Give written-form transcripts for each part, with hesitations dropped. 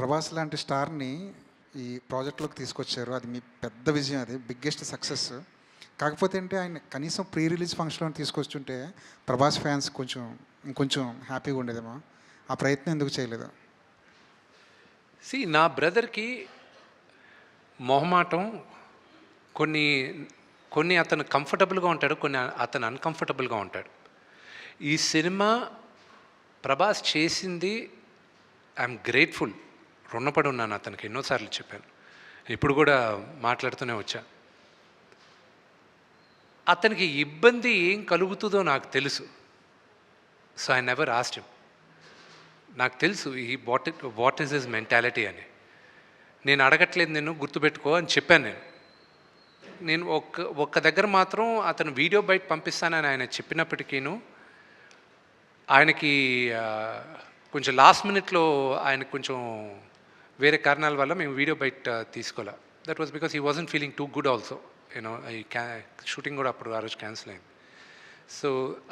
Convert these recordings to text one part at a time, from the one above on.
ప్రభాస్ లాంటి స్టార్‌ని ఈ ప్రాజెక్ట్‌లోకి తీసుకొచ్చారు. అది మీ పెద్ద విజయం అది. Biggest success. కాకపోతే అంటే ఆయన కనీసం ప్రీ రిలీజ్ ఫంక్షన్‌లోనే తీసుకొచ్చుంటే ప్రభాస్ ఫ్యాన్స్ ఇంకొంచెం హ్యాపీగా ఉండేదేమో. ఆ ప్రయత్నం ఎందుకు చేయలేదు? నా బ్రదర్‌కి మొహమాటం కొన్ని కొన్ని అతను కంఫర్టబుల్‌గా ఉంటాడు. కొన్ని అతను అన్‌కంఫర్టబుల్‌గా ఉంటాడు. ఈ సినిమా ప్రభాస్ చేసింది ఐయామ్ గ్రేట్‌ఫుల్. రుణపడి ఉన్నాను అతనికి. ఎన్నో సార్లు చెప్పాను. ఇప్పుడు కూడా మాట్లాడుతూనే వచ్చా. అతనికి ఇబ్బంది ఏం కలుగుతుందో నాకు తెలుసు. So, I never asked him. నాకు తెలుసు వాట్ ఈస్ హిస్ మెంటాలిటీ అని. నేను అడగట్లేదు, నిన్ను గుర్తుపెట్టుకో అని చెప్పాను నేను. నేను ఒక్క దగ్గర మాత్రం అతను వీడియో బయట పంపిస్తానని ఆయన చెప్పినప్పటికీను ఆయనకి కొంచెం లాస్ట్ మినిట్లో ఆయనకు కొంచెం వేరే కారణాల వల్ల మేము వీడియో బయట తీసుకోలే. That was because he wasn't feeling too good also. You know ఈ షూటింగ్ కూడా అప్పుడు ఆ రోజు క్యాన్సిల్ అయింది. సో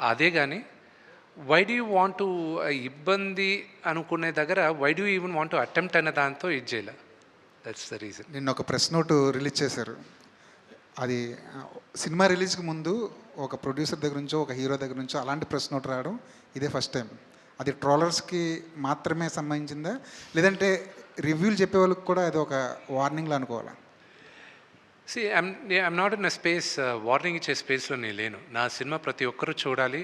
అదే కానీ why do you want to ఇబ్బంది అనుకునే దగ్గర why do even want to attempt అనే దాంతో ఇది చేయలే. That's the reason. నిన్న ఒక ప్రెస్ నోట్ రిలీజ్ చేశారు. అది సినిమా రిలీజ్‌కి ముందు ఒక ప్రొడ్యూసర్ దగ్గర నుంచో, ఒక హీరో దగ్గర నుంచో అలాంటి ప్రెస్ నోట్ రావడం ఇదే ఫస్ట్ టైం. అది ట్రోలర్స్‌కి మాత్రమే సంబంధించిందా? లేదంటే రివ్యూలు చెప్పేవాళ్ళకి కూడా అది ఒక వార్నింగ్‌లా అనుకోవాలా? I'm not in a space, warning ఇచ్చే స్పేస్లో నేను లేను. నా సినిమా ప్రతి ఒక్కరూ చూడాలి.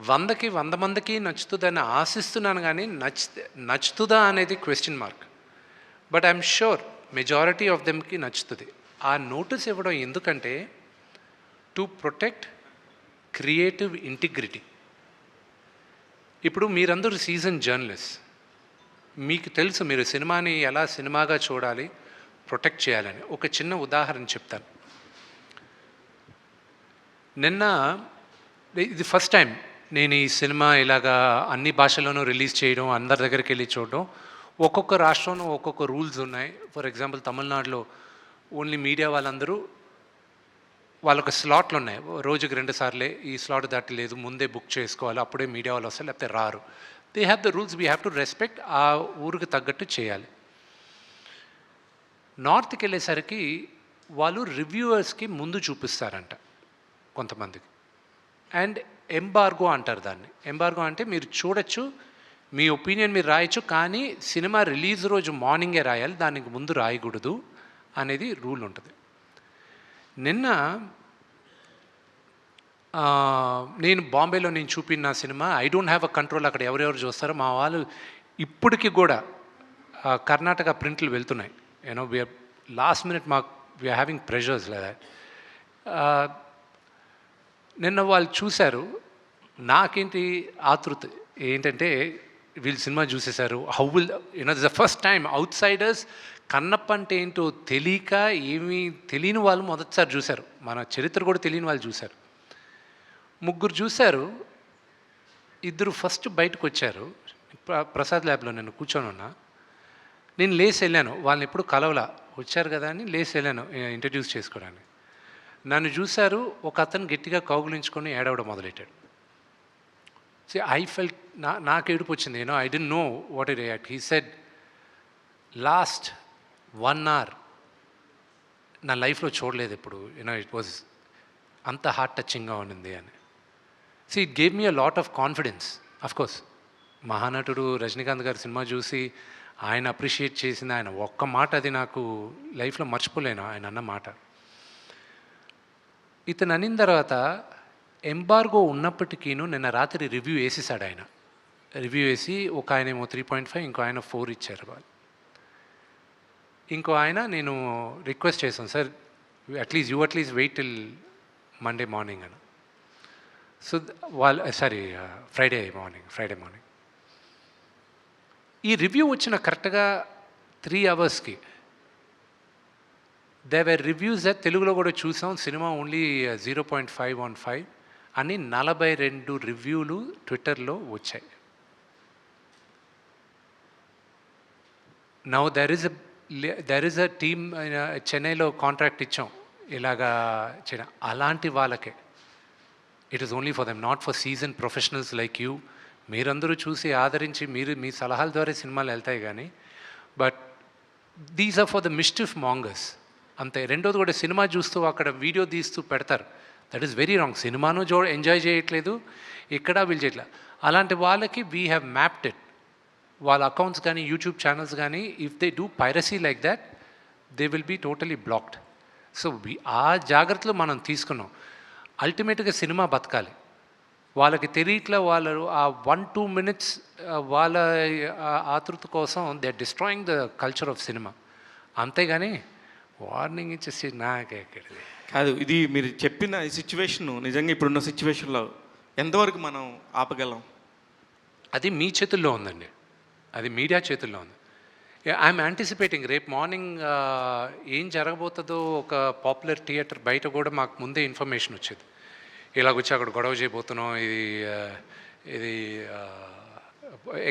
100కి 100 మందికి నచ్చుతుందని ఆశిస్తున్నాను, కానీ నచ్చుతుందా అనేది question mark. But I'm sure majority of దెమ్కి నచ్చుతుంది. ఆ నోటీస్ ఇవ్వడం ఎందుకంటే టు ప్రొటెక్ట్ క్రియేటివ్ ఇంటిగ్రిటీ. ఇప్పుడు మీరందరూ సీజన్ జర్నలిస్ట్. మీకు తెలుసు మీరు సినిమాని ఎలా సినిమాగా చూడాలి, ప్రొటెక్ట్ చేయాలని. ఒక చిన్న ఉదాహరణ చెప్తాను. నిన్న ఇది ఫస్ట్ టైం నేను ఈ సినిమా ఇలాగా అన్ని భాషల్లోనూ రిలీజ్ చేయడం, అందరి దగ్గరికి వెళ్ళి చూడడం. ఒక్కొక్క రాష్ట్రంలో ఒక్కొక్క రూల్స్ ఉన్నాయి. ఫర్ ఎగ్జాంపుల్ తమిళనాడులో ఓన్లీ మీడియా వాళ్ళందరూ వాళ్ళొక స్లాట్లు ఉన్నాయి. రోజుకి 2 సార్లే, ఈ స్లాట్ దాటి లేదు, ముందే బుక్ చేసుకోవాలి, అప్పుడే మీడియా వాళ్ళు వస్తారు, లేకపోతే రారు. They have the rules, we have to respect. ఆ ఊరికి తగ్గట్టు చేయాలి. నార్త్కి వెళ్ళేసరికి వాళ్ళు రివ్యూవర్స్కి ముందు చూపిస్తారంట కొంతమందికి. అండ్ ఎంబార్గో అంటారు దాన్ని. ఎంబార్గో అంటే మీరు చూడొచ్చు, మీ ఒపీనియన్ మీరు రాయొచ్చు, కానీ సినిమా రిలీజ్ రోజు మార్నింగే రాయాలి, దానికి ముందు రాయకూడదు అనేది రూల్ ఉంటుంది. నిన్న నేను బాంబేలో నేను చూపిన cinema I don't have a control. అక్కడ ఎవరెవరు చూస్తారో మా వాళ్ళు ఇప్పటికీ కూడా కర్ణాటక ప్రింట్లు వెళ్తున్నాయి. You know we are last minute we are having pressures లేదా. నిన్న వాళ్ళు చూశారు. నాకేంటి ఆతృత ఏంటంటే వీళ్ళు సినిమా చూసేశారు. How will you know this the first time outsiders Kannappa అంటే ఏంటో తెలియక ఏమీ తెలియని వాళ్ళు మొదటిసారి చూశారు. మన చరిత్ర కూడా తెలియని వాళ్ళు చూశారు. 3 చూశారు. 2 ఫస్ట్ బయటకు వచ్చారు. ప్రసాద్ ల్యాబ్లో నేను కూర్చొని ఉన్నా. నేను లేచి వెళ్ళాను. వాళ్ళని ఎప్పుడు కలవలా, వచ్చారు కదా అని లేచి వెళ్ళాను ఇంట్రడ్యూస్ చేసుకోవడానికి. నన్ను చూశారు. ఒక అతను గట్టిగా కౌగులించుకొని ఏడవడం మొదలెట్టాడు. ఐ ఫెల్ట్, నాకు ఏడుపు వచ్చింది. I don't know what to react. He said, last 1 hour నా లైఫ్లో చూడలేదు ఎప్పుడు. ఇట్ వాజ్ అంత హార్ట్ టచింగ్గా ఉన్నింది అని. It gave me a lot of confidence. Of course మహానటుడు రజనీకాంత్ గారి సినిమా చూసి ఆయన అప్రిషియేట్ చేసింది, ఆయన ఒక్క మాట, అది నాకు లైఫ్లో మర్చిపోలేను ఆయన అన్న మాట. ఇతను అనిన తర్వాత ఎంబార్గో ఉన్నప్పటికీను నిన్న రాత్రి రివ్యూ వేసేసాడు ఆయన. రివ్యూ వేసి ఒక ఆయనేమో 3.5, ఇంకో ఆయన 4 ఇచ్చారు వాళ్ళు. ఇంకో ఆయన నేను రిక్వెస్ట్ చేశాను, sir at least wait till Monday morning అని. సో వాళ్ళు ఫ్రైడే మార్నింగ్ ఈ రివ్యూ వచ్చిన కరెక్ట్గా 3 hours దే వర్ రివ్యూస్. తెలుగులో కూడా చూసాం. సినిమా ఓన్లీ 0.5 అని 42 రివ్యూలు ట్విట్టర్లో వచ్చాయి. Now there is a team చెన్నైలో కాంట్రాక్ట్ ఇచ్చాం ఇలాగా చేయడం. అలాంటి వాళ్ళకే it is only for them, not for season professionals like you. మీరందరూ చూసి ఆదరించి మీరు మీ సలహాల ద్వారా సినిమాలు వెళ్తాయి కానీ but these are for the mischief mongers అంతే. రెండోది కూడా సినిమా చూస్తూ అక్కడ వీడియో తీస్తూ పెడతారు, దట్ ఈస్ వెరీ రాంగ్. సినిమాను ఎంజాయ్ చేయట్లేదు, ఇక్కడ వీళ్ళు చేయట్లేదు. అలాంటి వాళ్ళకి వీ హ్యావ్ మ్యాప్డ్ ఇట్. వాళ్ళ అకౌంట్స్ కానీ యూట్యూబ్ ఛానల్స్ కానీ if they do piracy like that they will be totally blocked. So ఆ జాగ్రత్తలు మనం తీసుకున్నాం. అల్టిమేట్గా సినిమా బతకాలి. వాళ్ళకి తెలియట్లే, వాళ్ళు ఆ 1-2 minutes వాళ్ళ ఆతృత కోసం they are destroying the culture of cinema. అంతేగాని వార్నింగ్ ఇచ్చేసి నాకెక్కడిది కాదు. ఇది మీరు చెప్పిన ఈ సిచ్యువేషన్ నిజంగా ఇప్పుడున్న సిచ్యువేషన్లో ఎంతవరకు మనం ఆపగలం? అది మీ చేతుల్లో ఉందండి, అది మీడియా చేతుల్లో ఉంది. ఐఎమ్ యాంటిసిపేటింగ్ రేపు మార్నింగ్ ఏం జరగబోతుందో. ఒక పాపులర్ థియేటర్ బయట కూడా మాకు ముందే ఇన్ఫర్మేషన్ వచ్చేది, ఇలాగొచ్చి అక్కడ గొడవ చేయబోతున్నాం, ఇది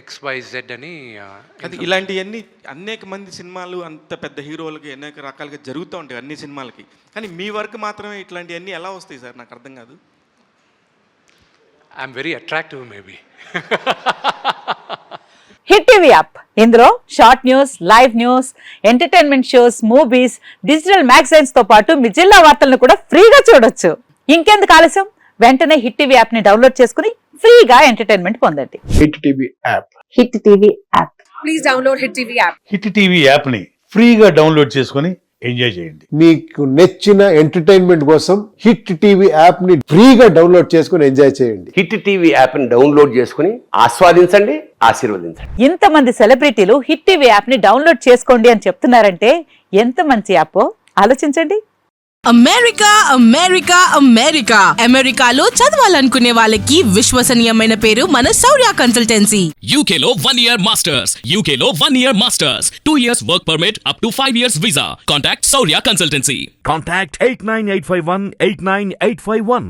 XYZ అని. అది ఇలాంటివన్నీ అనేక మంది సినిమాలు అంత పెద్ద హీరోలకి అనేక రకాలుగా జరుగుతూ ఉంటాయి అన్ని సినిమాలకి. కానీ మీ వరకు మాత్రమే ఇట్లాంటివన్నీ ఎలా వస్తాయి సార్? నాకు అర్థం కాదు. I'm very attractive maybe. Hit TV app, ఇందులో short news, live news, entertainment shows, movies, digital magazines తో పాటు మీ జిల్లా వార్తలను కూడా ఫ్రీగా చూడొచ్చు. ఇంకెందుకు ఆలస్యం, వెంటనే హిట్ టీవీ యాప్ ని డౌన్లోడ్ చేసుకుని ఫ్రీగా ఎంటర్టైన్మెంట్ పొందండి. Hit TV app. Hit TV app. Please download Hit TV app. Hit TV యాప్ని ఫ్రీగా డౌన్లోడ్ చేసుకొని ఎంజాయ్ చేయండి. మీకు నచ్చిన ఎంటర్టైన్మెంట్ కోసం హిట్ టీవీ యాప్ ని ఫ్రీగా డౌన్లోడ్ చేసుకుని ఎంజాయ్ చేయండి. హిట్ టీవీ యాప్ని డౌన్లోడ్ చేసుకుని ఆస్వాదించండి, ఆశీర్వదించండి. ఇంతమంది సెలబ్రిటీలు హిట్ టీవీ యాప్ ని డౌన్లోడ్ చేసుకోండి అని చెప్తున్నారంటే ఎంత మంచి యాప్ ఆలోచించండి. అమెరికా అమెరికా అమెరికా అమెరికాలో చదవాలనుకునే వాళ్ళకి విశ్వసనీయమైన పేరు మన శౌర్య కన్సల్టెన్సీ. UK లో 1 year masters. UK లో 1 year masters. 2 years work permit up to 5 years visa. Contact Saurya Consultancy. Contact 89851 89851.